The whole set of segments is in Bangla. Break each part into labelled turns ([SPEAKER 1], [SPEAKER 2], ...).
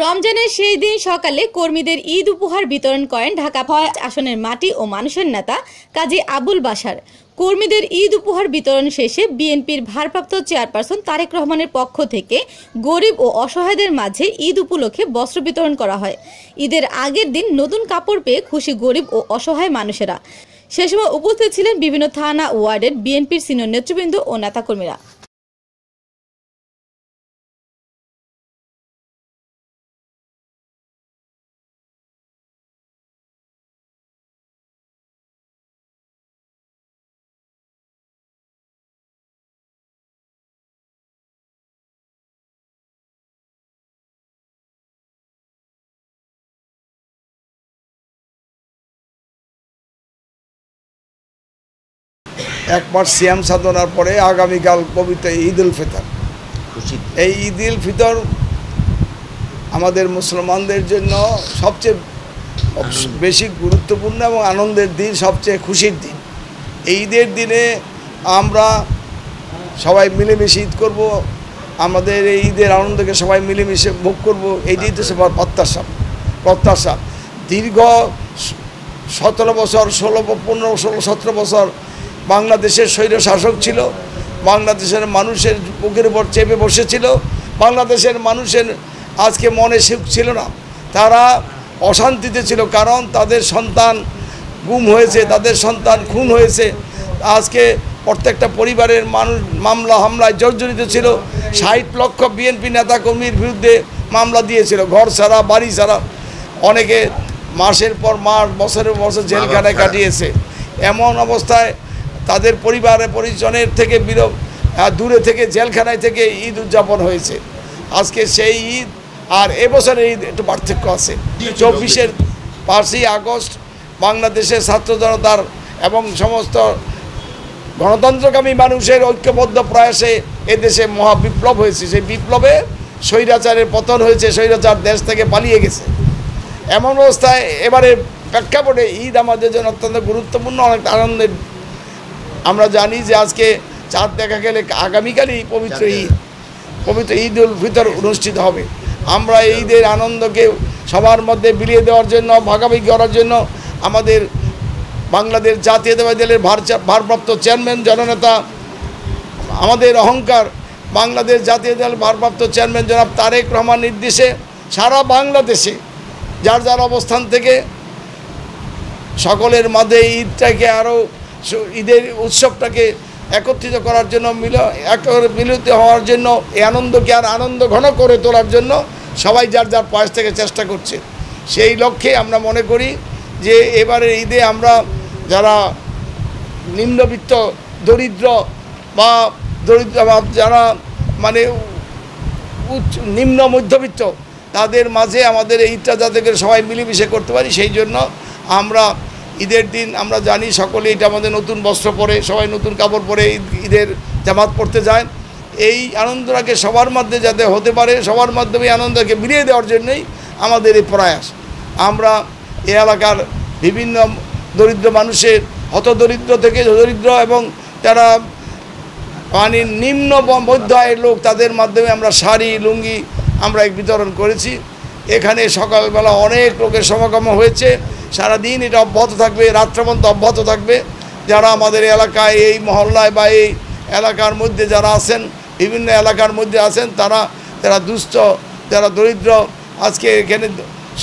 [SPEAKER 1] রমজানের সেই দিন সকালে কর্মীদের ঈদ উপহার বিতরণ করেন ঢাকা 5 আসনের মাটি ও মানুষের নেতা কাজী আবুল বাশার। কর্মীদের ঈদ উপহার বিতরণ শেষে বিএনপির ভারপ্রাপ্ত চেয়ারপারসন তারেক রহমানের পক্ষ থেকে গরিব ও অসহায়দের মাঝে ঈদ উপলক্ষে বস্ত্র বিতরণ করা হয়। ঈদের আগের দিন নতুন কাপড় পেয়ে খুশি গরিব ও অসহায় মানুষেরা। সে সময় উপস্থিত ছিলেন বিভিন্ন থানা ও ওয়ার্ডের বিএনপির সিনিয়র নেতৃবৃন্দ ও নেতাকর্মীরা।
[SPEAKER 2] এক মাস সিয়াম সাধনার পরে আগামীকাল পবিত্র ঈদ উল ফিতর। এই ঈদ উল ফিতর আমাদের মুসলমানদের জন্য সবচেয়ে বেশি গুরুত্বপূর্ণ এবং আনন্দের দিন, সবচেয়ে খুশির দিন। এই ঈদের দিনে আমরা সবাই মিলেমিশে ঈদ করব, আমাদের এই ঈদের আনন্দকে সবাই মিলেমিশে ভোগ করব, এইটাই তো সবার প্রত্যাশা। দীর্ঘ 17 বছর 17 বছর বাংলাদেশের স্বৈর শাসক ছিল, বাংলাদেশের মানুষের বুকের উপর চেপে বসেছিল। বাংলাদেশের মানুষের আজকে মনে সুখ ছিল না, তারা অশান্তিতে ছিল, কারণ তাদের সন্তান গুম হয়েছে, তাদের সন্তান খুন হয়েছে। আজকে প্রত্যেকটা পরিবারের মানুষ মামলা হামলায় জর্জরিত ছিল। 60 লক্ষ বিএনপি নেতাকর্মীর বিরুদ্ধে মামলা দিয়েছিল, ঘর ছাড়া বাড়ি ছাড়া, অনেকে মাসের পর মাস বছরের বছর জেলখানায় কাটিয়েছে। এমন অবস্থায় তাদের পরিবারের পরিজনের থেকে দূরে থেকে জেলখানায় থেকে ঈদ উদযাপন হয়েছে। আজকে সেই ঈদ আর এবছরের ঈদ একটু পার্থক্য আছে। 24-এর 5ই আগস্ট বাংলাদেশের ছাত্র জনতার এবং সমস্ত গণতন্ত্রকামী মানুষের ঐক্যবদ্ধ প্রয়াসে এদেশে মহাবিপ্লব হয়েছে। সেই বিপ্লবে স্বৈরাচারের পতন হয়েছে, স্বৈরাচার দেশ থেকে পালিয়ে গেছে। এমন অবস্থায় এবারে প্রেক্ষাপটে ঈদ আমাদের জন্য অত্যন্ত গুরুত্বপূর্ণ, অনেক আনন্দের। আমরা জানি যে আজকে চাঁদ দেখা গেলে আগামীকালই পবিত্র ঈদ উল ফিতর অনুষ্ঠিত হবে। আমরা এই ঈদের আনন্দকে সবার মধ্যে বিলিয়ে দেওয়ার জন্য, ভাগাভাগি করার জন্য আমাদের বাংলাদেশ জাতীয়তাবাদী দলের ভারপ্রাপ্ত চেয়ারম্যান জননেতা, আমাদের অহংকার বাংলাদেশ জাতীয় দলের ভারপ্রাপ্ত চেয়ারম্যান জনাব তারেক রহমান নির্দেশে সারা বাংলাদেশে যার যার অবস্থান থেকে সকলের মাঝে ঈদটাকে আরও ঈদের উৎসবটাকে একত্রিত করার জন্য মিলিত হওয়ার জন্য, এই আনন্দকে আর আনন্দ ঘন করে তোলার জন্য সবাই যার যার প্রয়াস থেকে চেষ্টা করছে। সেই লক্ষ্যে আমরা মনে করি যে এবারের ঈদে আমরা যারা নিম্নবিত্ত, দরিদ্র বা যারা মানে নিম্ন মধ্যবিত্ত, তাদের মাঝে আমাদের ঈদটা যাতে সবাই মিলেমিশে করতে পারি, সেই জন্য আমরা ঈদের দিন আমরা জানি সকলে এটা আমাদের নতুন বস্ত্র পরে, সবাই নতুন কাপড় পরে ঈদের জামাত পড়তে যায়। এই আনন্দটাকে সবার মধ্যে যাতে হতে পারে, সবার মাধ্যমে আনন্দকে বিলিয়ে দেওয়ার জন্যই আমাদের এই প্রয়াস। আমরা এই এলাকার বিভিন্ন দরিদ্র মানুষের, হতদরিদ্র থেকে দরিদ্র এবং যারা মানে নিম্ন মধ্য আয়ের লোক, তাদের মাধ্যমে আমরা শাড়ি লুঙ্গি আমরা বিতরণ করেছি। এখানে সকালবেলা অনেক লোকের সমাগম হয়েছে, সারাদিন এটা অব্যাহত থাকবে, রাত্র পর্যন্ত অব্যাহত থাকবে। যারা আমাদের এলাকায় এই মহল্লায় বা এই এলাকার মধ্যে যারা আছেন, বিভিন্ন এলাকার মধ্যে আছেন, যারা দুস্থ, যারা দরিদ্র, আজকে এখানে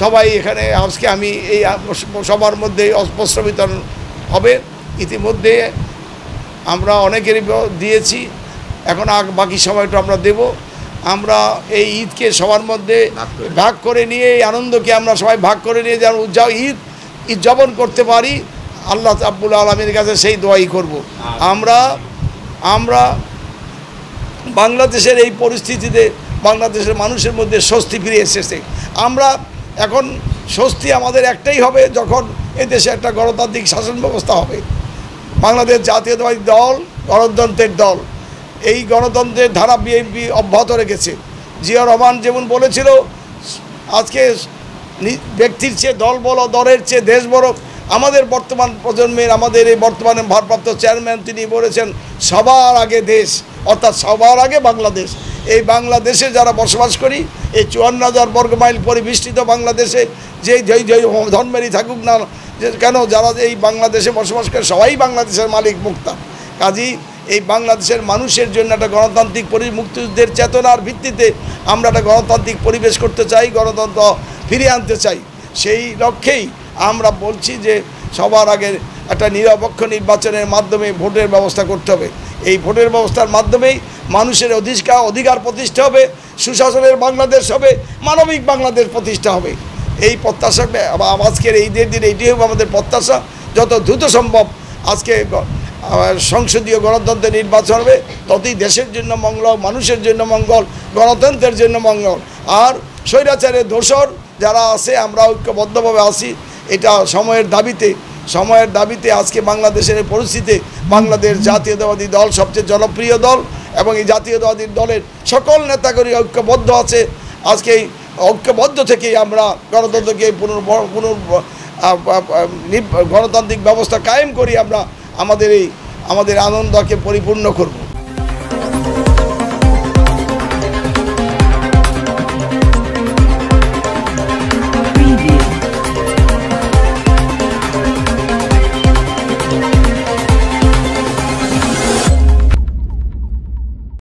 [SPEAKER 2] সবাই এখানে আজকে আমি এই সবার মধ্যে বস্ত্র বিতরণ হবে। ইতিমধ্যে আমরা অনেকেরই দিয়েছি, এখন বাকি সময়টা আমরা দেব। আমরা এই ঈদকে সবার মধ্যে ভাগ করে নিয়ে, এই আনন্দকে আমরা সবাই ভাগ করে নিয়ে যেন ঈদ উদযাপন করতে পারি, আল্লাহ রাব্বুল আলামিনের কাছে সেই দোয়াই করব। আমরা বাংলাদেশের এই পরিস্থিতিতে বাংলাদেশের মানুষের মধ্যে স্বস্তি ফিরে এসেছে। আমরা এখন স্বস্তি আমাদের একটাই হবে যখন এদেশে একটা গণতান্ত্রিক শাসন ব্যবস্থা হবে। বাংলাদেশ জাতীয়তাবাদী দল গণতন্ত্রের দল, এই গণতন্ত্রের ধারা বিএনপি অব্যাহত রেখেছে। জিয়া রহমান যেমন বলেছিল, আজকে ব্যক্তির চেয়ে দল বড়, দলের চেয়ে দেশ বড়। আমাদের বর্তমান প্রজন্মের, আমাদের এই বর্তমানে ভারপ্রাপ্ত চেয়ারম্যান তিনি বলেছেন সবার আগে দেশ, অর্থাৎ সবার আগে বাংলাদেশ। এই বাংলাদেশে যারা বসবাস করি, এই 54,000 বর্গমাইল পরিবেষ্টিত বাংলাদেশে যে ধর্মেরই থাকুক না কেন, যারা এই বাংলাদেশে বসবাস করে সবাই বাংলাদেশের মালিক মুক্তা। কাজেই এই বাংলাদেশের মানুষের জন্য একটা গণতান্ত্রিক মুক্তিযুদ্ধের চেতনার ভিত্তিতে আমরা একটা গণতান্ত্রিক পরিবেশ করতে চাই, গণতন্ত্র ফিরিয়ে আনতে চাই। সেই লক্ষ্যেই আমরা বলছি যে সবার আগে একটা নিরপেক্ষ নির্বাচনের মাধ্যমে ভোটের ব্যবস্থা করতে হবে। এই ভোটের ব্যবস্থার মাধ্যমেই মানুষের অধিকার প্রতিষ্ঠা হবে, সুশাসনের বাংলাদেশ হবে, মানবিক বাংলাদেশ প্রতিষ্ঠা হবে। এই প্রত্যাশা আজকের এই দিন এইটি হবে আমাদের প্রত্যাশা। যত দ্রুত সম্ভব আজকে সংসদীয় গণতন্ত্রের নির্বাচন হবে, ততই দেশের জন্য মঙ্গল, মানুষের জন্য মঙ্গল, গণতন্ত্রের জন্য মঙ্গল। আর স্বৈরাচারের দোসর যারা আছে, আমরা ঐক্যবদ্ধভাবে আছি। এটা সময়ের দাবিতে আজকে বাংলাদেশের পরিস্থিতিতে বাংলাদেশ জাতীয়তাবাদী দল সবচেয়ে জনপ্রিয় দল, এবং এই জাতীয়তাবাদী দলের সকল নেতাকর্মী ঐক্যবদ্ধ আছে। আজকে এই ঐক্যবদ্ধ থেকেই আমরা গণতন্ত্রকে গণতান্ত্রিক ব্যবস্থা কায়েম করি, আমরা আমাদের আনন্দকে পরিপূর্ণ করব।